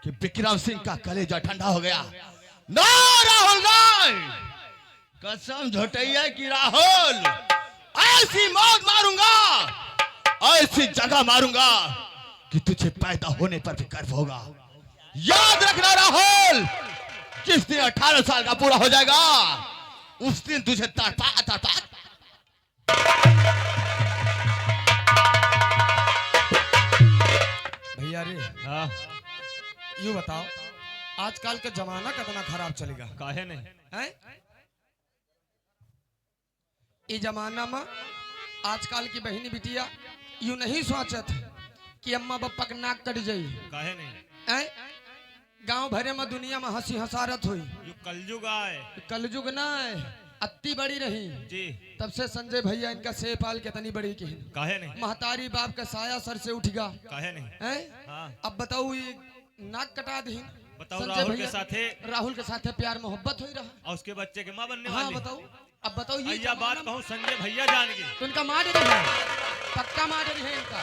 कि विक्रम सिंह का कलेजा ठंडा हो गया। ना राहुल राय, कसम झोटैया की राहुल, ऐसी मौत मारूंगा, ऐसी जगह मारूंगा कि तुझे पैदा होने पर भी गर्व होगा। याद रखना राहुल, जिस दिन 18 साल का पूरा हो जाएगा उस दिन तुझे तड़पा तड़पा। भैया रे, हाँ यूं बताओ आजकल का जमाना कितना खराब चलेगा? काहे नहीं हैं? इस जमाना में आजकल की बहनी बिटिया यूं नहीं सोचत कि अम्मा बप्पा के नाक कट जाई। काहे नहीं हैं? गांव भरे में दुनिया में हंसी हसारत हुई। ये कलयुग आए कलयुग ना अत्ती बड़ी रही जी। तब से संजय भैया इनका सेपाल कितनी बड़ी की काहे नहीं महतारी बाप का साया सर से उठ गया। काहे नहीं हैं? हाँ अब बताओ ये नाक कटा दी। बताओ राहुल के साथे प्यार मोहब्बत हुई रहा और उसके बच्चे के माँ बनने हाँ वाली। बताओ। अब बताओ ये भैया बात कहूँ संजय भैया जान गए तो इनका मार डरी है, पक्का मार डरी है इनका।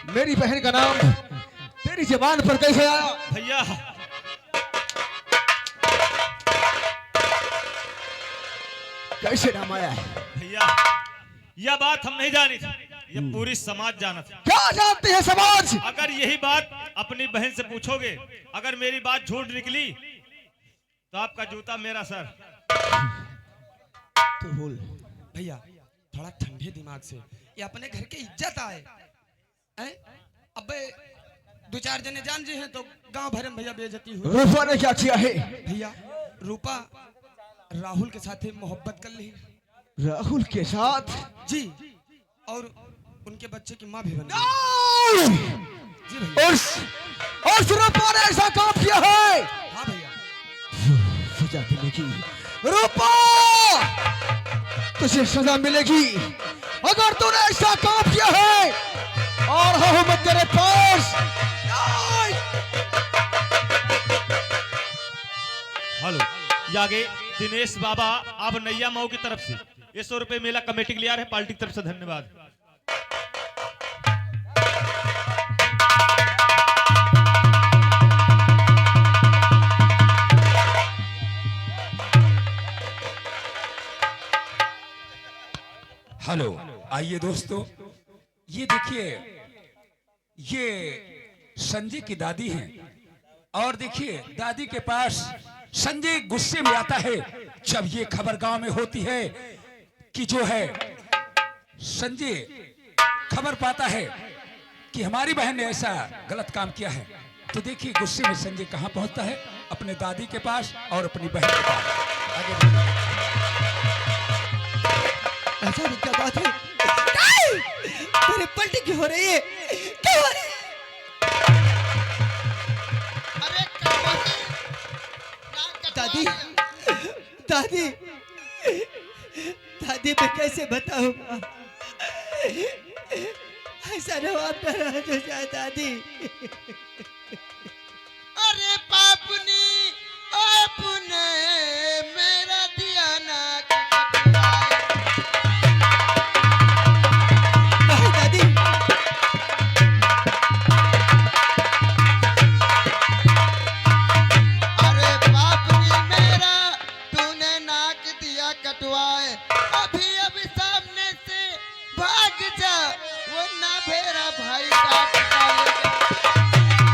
मेरी बहन का नाम तेरी जबान पर कैसे आया? भैया? कैसे नाम आया है? भैया यह बात हम नहीं जानी थी, ये पूरी समाज जाना था। क्या जानती है समाज? अगर यही बात अपनी बहन से पूछोगे, अगर मेरी बात झूठ निकली तो आपका जूता मेरा सर। तो बोल भैया थोड़ा ठंडे दिमाग से, ये अपने घर की इज्जत आए हैं? अबे दो चार जने जान जी हैं तो गांव भर में भैया बेइज्जती हुई। रूपा ने क्या किया है? भैया रूपा राहुल के साथ मोहब्बत कर ली। राहुल के साथ? जी, और उनके बच्चे की माँ भी बन गई। जी भैया। उस रूपा ने ऐसा काम किया है? हाँ भैया। सजा मिलेगी रूपा, तुझे सजा मिलेगी अगर तूने ऐसा काम किया है। और हूं मैं तेरे पास। हेलो, ये आगे दिनेश बाबा अब नैया मऊ की तरफ से ये 100 रुपए मेला कमेटी के लिए आ रहे हैं, पार्टी की तरफ से धन्यवाद। हेलो, आइए दोस्तों, ये देखिए ये संजय की दादी हैं और देखिए दादी के पास संजय गुस्से में आता है जब ये खबर गांव में होती है कि जो है संजय खबर पाता है कि हमारी बहन ने ऐसा गलत काम किया है। तो देखिए गुस्से में संजय कहां पहुंचता है, अपने दादी के पास और अपनी बहन के पास। आगे ऐसा क्या बात है? तेरे पलटी क्यों हो रही है? क्या हो रही है? अरे क्या बात है? दादी, दादी, दादी मैं कैसे बताऊंगा? ऐसा जवाब मेरा तो जाए दादी। अरे पापनी आपने मेरा दिया ना दादी अरे पापनी मेरा तूने नाक दिया कटवाए, अभी अभी सामने से भाग जा, वो ना मेरा भाई काट डालेगा।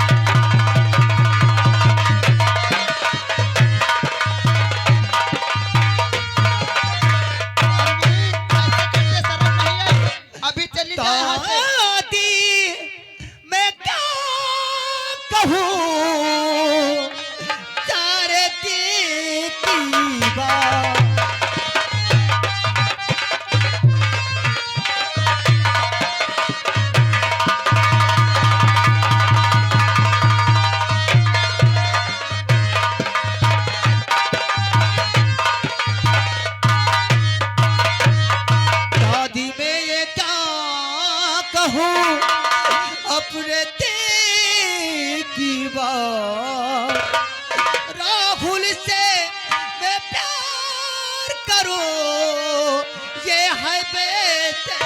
करूं ये है बेटे।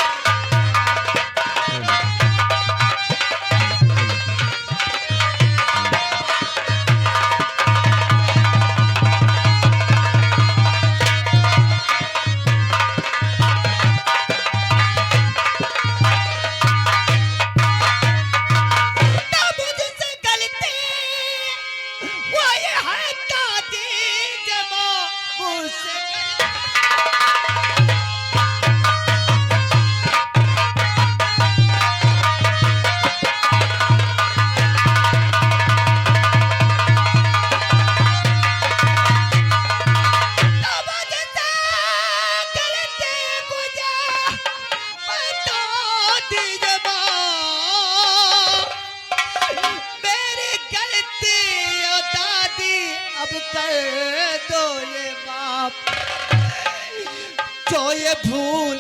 जो ये भूल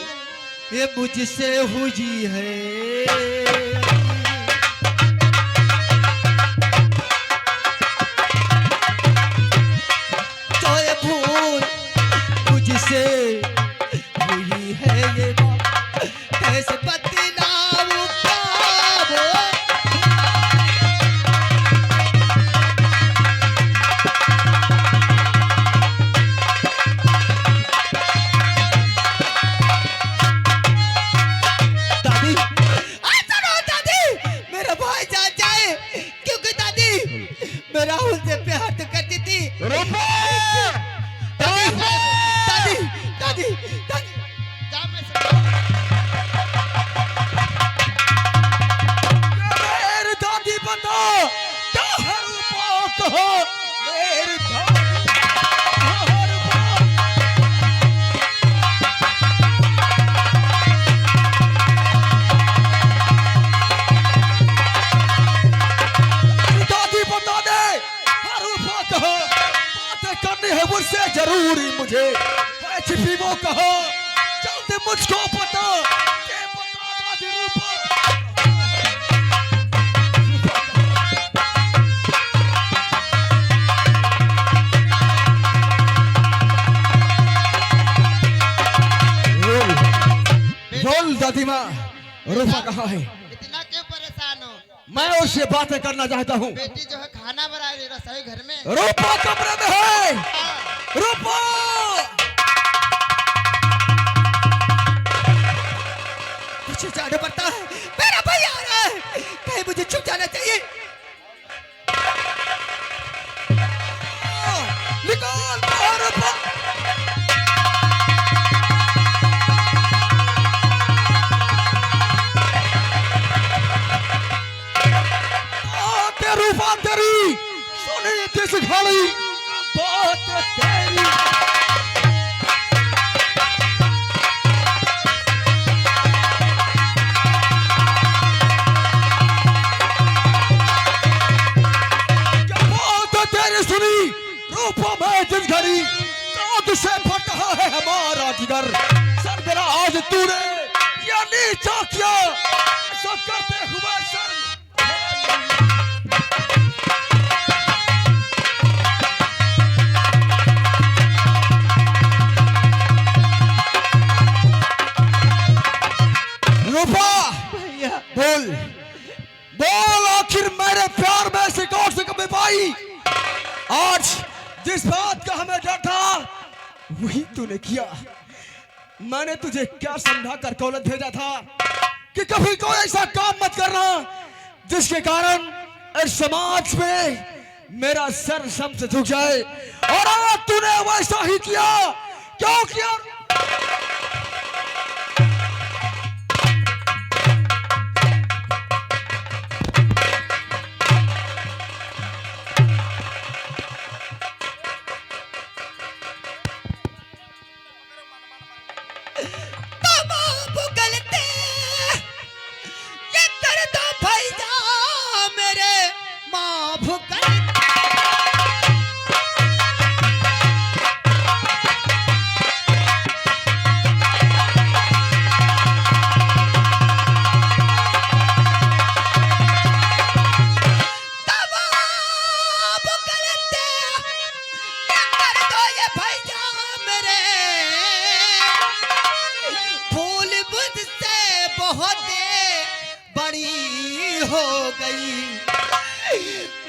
ये मुझसे हुई है। जो ये भूल मुझसे हुई है ये बात कैसे बतलाऊं क्या वो। राहुल से प्यार तो करती थी। दादी दादी दादी दादी मेरी दादी बनो क्या कहो मेरी मुझसे जरूरी मुझे छिपी वो कहो जल्दी मुझको पता के बता दादी रूपा। बोल दादी माँ रूपा कहाँ है? इतना क्यों परेशान हो? मैं उससे बातें करना चाहता हूँ। बेटी जो है खाना बना रही रसोई घर में। रूपा कमरे में है। रूपा मुझे जाना पड़ता है, मेरा भाई आ रहा है, कहीं मुझे छुप जाना चाहिए। निकाल बाहर रूपा। रूपा तेरी सोने जैसी घड़ी बात तेरी। क्या बात तेरी सुनी रूपा में जिस घड़ी चाँद से फट रहा है हमारा जिगर। सर मेरा आज तूने या नीचा किया ऐसा करते हुए सर बोल बोल आखिर मेरे प्यार में से कौन से कमी पाई? आज जिस बात का हमें डर था वही तूने किया। मैंने तुझे क्या समझा कर कॉलेज भेजा था कि कभी कोई ऐसा काम मत करना जिसके कारण इस समाज में मेरा सर सम से झुक जाए, और आज तूने वैसा ही किया। क्यों किया?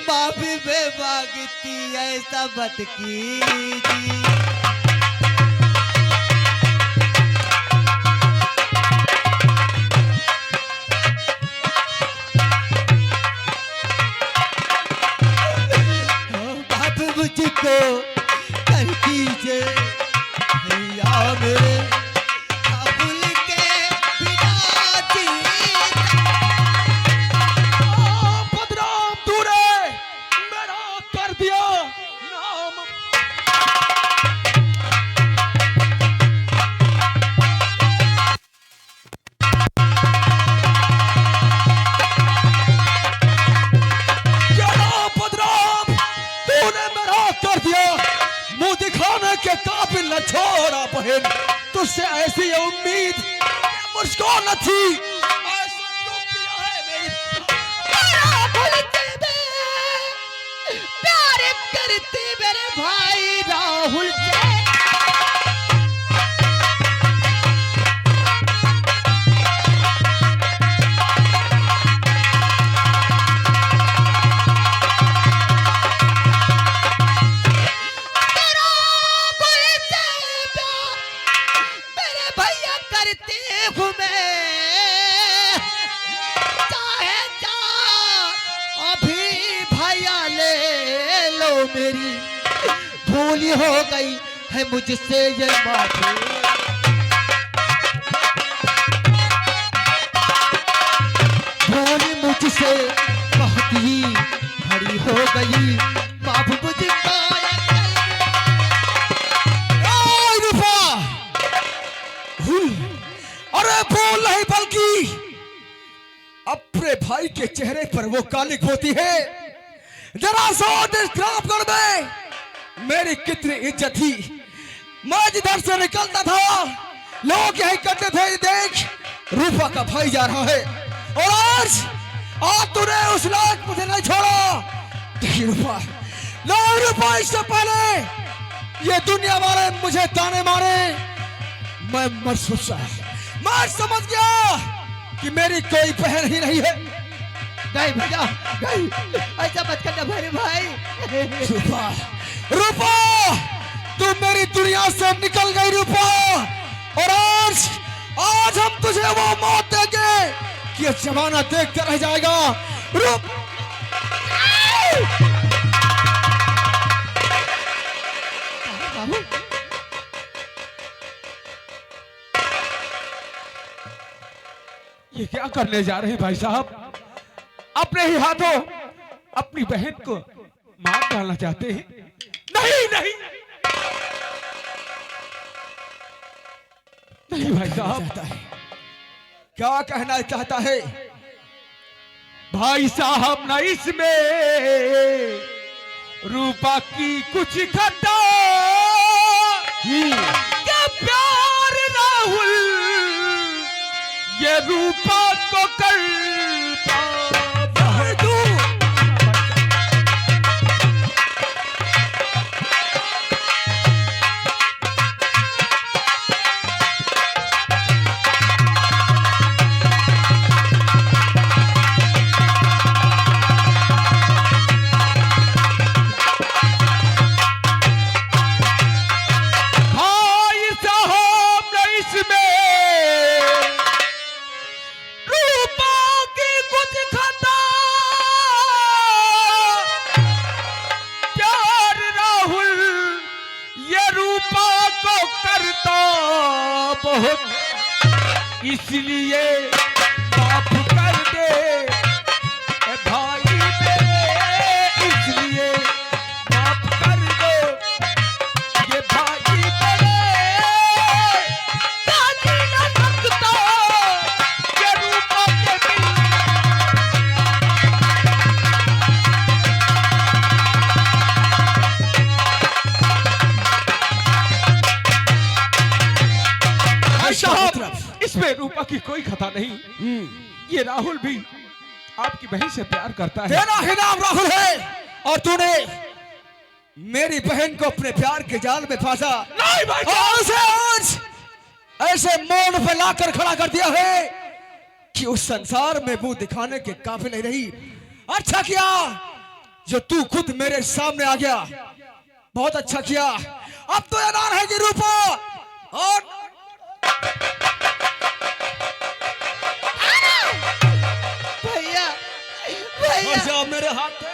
माफी में मांगती ऐसा मत कीजिए। बाप मुझको कर दीजिए भैया मेरे भूल के बिना जी। बदनाम तूने मेरा कर दिया नाम। क्या नाम बदनाम तूने मेरा कर दिया। मुंह दिखाने के काबिल न छोड़ा बहन, तुझसे ऐसी उम्मीद मुझको न थी। ऐसा क्यों किया है मेरी प्यार करते मेरे भाई राहुल से। मेरे भैया करते हूँ मैं, चाहे जा अभी भैया ले लो मेरी भूल हो गई है मुझसे ये माफी। भूल मुझसे बहुत ही बड़ी हो गई, माफ मुझको अरे बोल नहीं बल्कि अपने भाई के चेहरे पर वो कालिक होती है। जरा सोच इस क्रापगढ़ में मेरी कितनी इज्जत थी। मैं जिधर से निकलता था लोग यही कहते थे देख रूपा का भाई जा रहा है, और आज तूने उस लायक मुझे नहीं छोड़ा। देखिए रूपा, लो रूपा, इससे पहले ये दुनिया वाले मुझे ताने मारे मैं मर सोचा, मैं समझ गया कि मेरी कोई बहन ही नहीं है। नहीं भैया नहीं, ऐसा मत करना मेरे भाई। रूपा, रूपा, तू मेरी दुनिया से निकल गई रूपा, और आज हम तुझे वो मौत देंगे कि ये जमाना देख कर रह जाएगा। रूप बाबू ये क्या करने जा रहे हैं भाई साहब? अपने ही हाथों अपनी बहन को मार डालना चाहते हैं? नहीं नहीं नहीं भाई साहब, क्या कहना चाहता है भाई साहब? न इसमें रूपा की कुछ खता, क्या प्यार राहुल ये रूपा को करता है तू। भाई साहब न इसमें बहुत, इसलिए माफ कर दे ए भाई मेरे, इसलिए माफ कर दो ये भाई मेरे। काजी न सकता ये रूपा के बिन। इसमें रूपा की कोई खता नहीं। ये राहुल भी आपकी बहन से प्यार करता है। तेरा ही नाम राहुल है और तूने मेरी बहन को अपने प्यार के जाल में फंसा। नहीं भाई, और उसे आज ऐसे मोड़ पे लाकर खड़ा कर दिया है कि उस संसार में मुंह दिखाने के काबिल नहीं रही। अच्छा किया जो तू खुद मेरे सामने आ गया, बहुत अच्छा किया। अब तो ऐलान है कि रूपा और भैया और भैया जाओ मेरे हाथ में।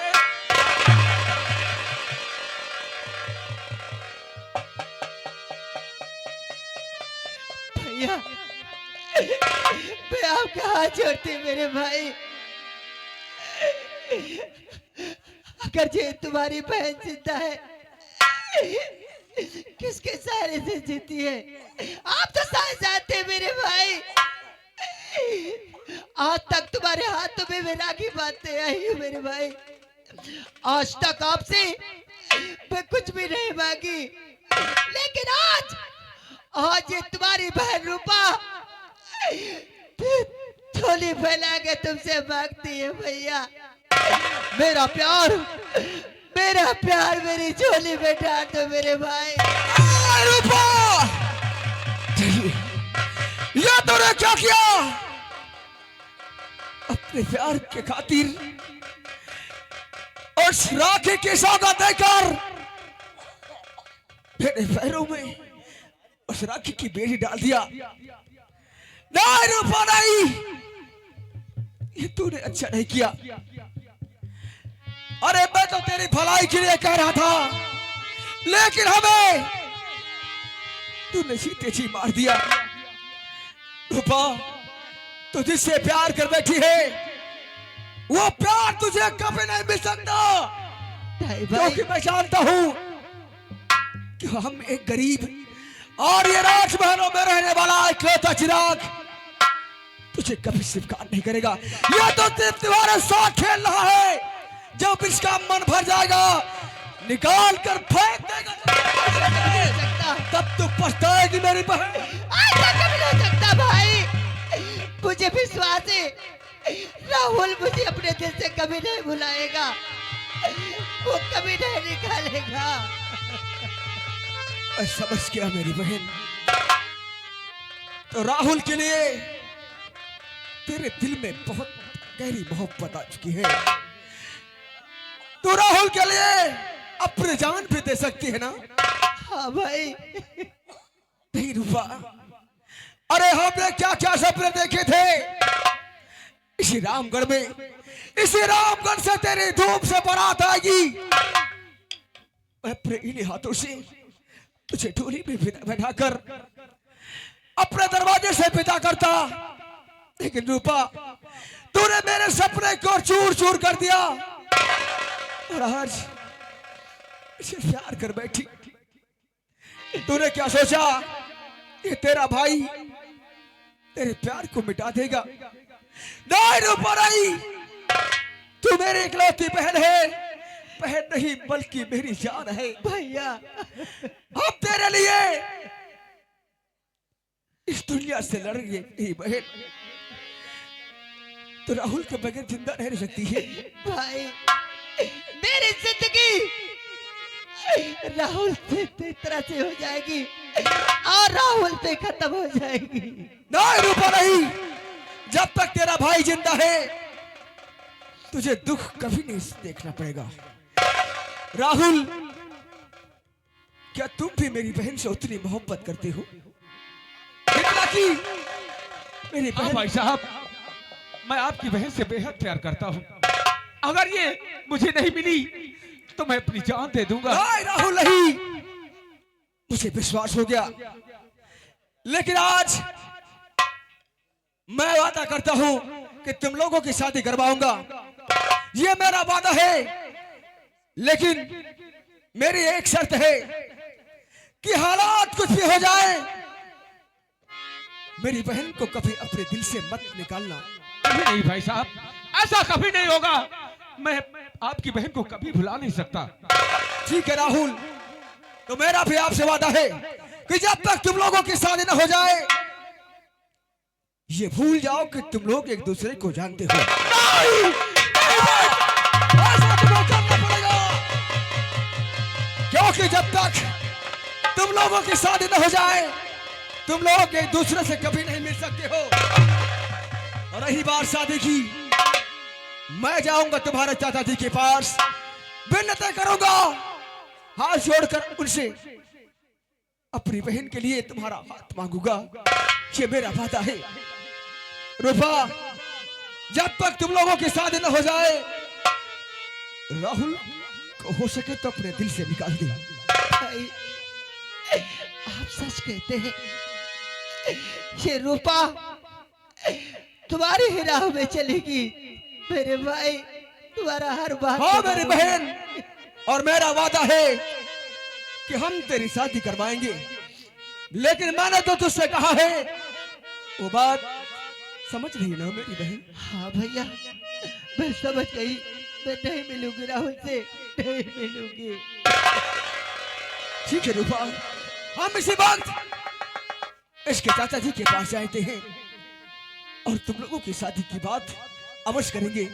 भैया मैं आपका हाथ जोड़ती मेरे भाई। अगर ये तुम्हारी बहन जिंदा है, किसके सहारे से जीती है? आप तो साथ जानते मेरे भाई। आज तक तुम्हारे हाथों में मैं राखी बांधते आई हूँ मेरे भाई। आज तक आपसे मैं कुछ भी नहीं मांगी, लेकिन आज ये तुम्हारी बहन रूपा झोली फैला के तुमसे मांगती है भैया। मेरा प्यार मेरी झोली में डाल दो मेरे भाई। रूपा, ये तूने क्या किया? अपने प्यार के खातिर उस राखी की सौगात देकर मेरे पैरों में उस राखी की बेड़ी डाल दिया। नहीं रूपा नहीं, ये तूने अच्छा नहीं किया। अरे मैं तो तेरी भलाई के लिए कह रहा था, लेकिन हमें तूने जीते जी मार दिया। रूपा, तू जिससे प्यार कर बैठी है, वो प्यार तुझे कभी नहीं मिल सकता, क्योंकि मैं जानता हूं कि हम एक गरीब और ये राजमहलों में रहने वाला इकलौता चिराग तुझे कभी स्वीकार नहीं करेगा। ये तो सिर्फ तुम्हारे साथ खेल रहा है, जब इसका मन भर जाएगा निकाल कर फेंक देगा, तब तू पछताएगी मेरी बहन। ऐसा कभी नहीं हो सकता भाई, मुझे विश्वास है राहुल मुझे अपने दिल से कभी नहीं भुलाएगा, वो कभी नहीं निकालेगा। मैं समझ गया मेरी बहन। तो राहुल के लिए तेरे दिल में बहुत गहरी मोहब्बत आ चुकी है। तो राहुल के लिए अपनी जान भी दे सकती है ना? हाँ भाई। नहीं रूपा, अरे हमने क्या क्या सपने देखे थे इसी रामगढ़ में। इसी रामगढ़ से तेरी धूप से बारात आएगी। मैं अपने इन्हीं हाथों से तुझे डोली में बैठाकर अपने दरवाजे से विदा करता, लेकिन रूपा तूने मेरे सपने को चूर चूर कर दिया और आज इसे प्यार कर बैठी। तूने क्या सोचा ये तेरा भाई तेरे प्यार को मिटा देगा? नहीं रूपा नहीं, तू मेरी इकलौती बहन है, बहन नहीं बल्कि मेरी जान है भैया। हम तेरे लिए इस दुनिया से लड़ेंगे नहीं बहन। तो राहुल के बगैर जिंदा नहीं रह सकती है भाई। मेरी जिंदगी राहुल से इस तरह से हो जाएगी और राहुल पे खत्म हो जाएगी। नहीं रूपा नहीं, जब तक तेरा भाई जिंदा है तुझे दुख कभी नहीं देखना पड़ेगा। राहुल, क्या तुम भी मेरी बहन से उतनी मोहब्बत करते हो जितना कि मेरी हाँ बहन? भाई साहब, मैं आपकी बहन से बेहद प्यार करता हूँ। अगर ये मुझे नहीं मिली तो मैं अपनी जान दे दूंगा। नहीं राहुल नहीं, मुझे विश्वास हो गया, लेकिन आज मैं वादा करता हूं कि तुम लोगों की शादी करवाऊंगा। ये मेरा वादा है, लेकिन मेरी एक शर्त है कि हालात कुछ भी हो जाए, मेरी बहन को कभी अपने दिल से मत निकालना। कभी नहीं भाई साहब, ऐसा कभी नहीं होगा। मैं आपकी बहन को कभी भुला नहीं सकता। ठीक है राहुल, तो मेरा भी आपसे वादा है कि जब तक तुम लोगों की शादी न हो जाए, ये भूल जाओ कि तुम लोग एक दूसरे को जानते हो। नहीं! ऐसा तुम्हें करना पड़ेगा, क्योंकि जब तक तुम लोगों की शादी न हो जाए, तुम लोग एक दूसरे से कभी नहीं मिल सकते हो। और रही बात शादी की, मैं जाऊंगा तुम्हारे चाचा जी के पास विनती करूंगा, हाथ जोड़कर उनसे अपनी बहन के लिए तुम्हारा हाथ मांगूंगा। ये मेरा वादा है। रूपा, जब तक तुम लोगों की शादी न हो जाए, राहुल को हो सके तो अपने दिल से निकाल दे। भाई, आप सच कहते हैं? ये रूपा तुम्हारी ही राह में चलेगी मेरे भाई, तुम्हारा हर बात। हाँ मेरी बहन, और मेरा वादा है कि हम तेरी शादी करवाएंगे। लेकिन मैंने तो तुझसे कहा है, वो बात समझ रही ना मेरी बहन? हाँ भैया, मैं समझ गई। मैं नहीं मिलूंगी राहुल से, नहीं मिलूंगी। ठीक है रूपा, हम इसी वक्त इसके चाचा जी के पास जाते हैं और तुम लोगों की शादी की बात अवश्य करेंगे।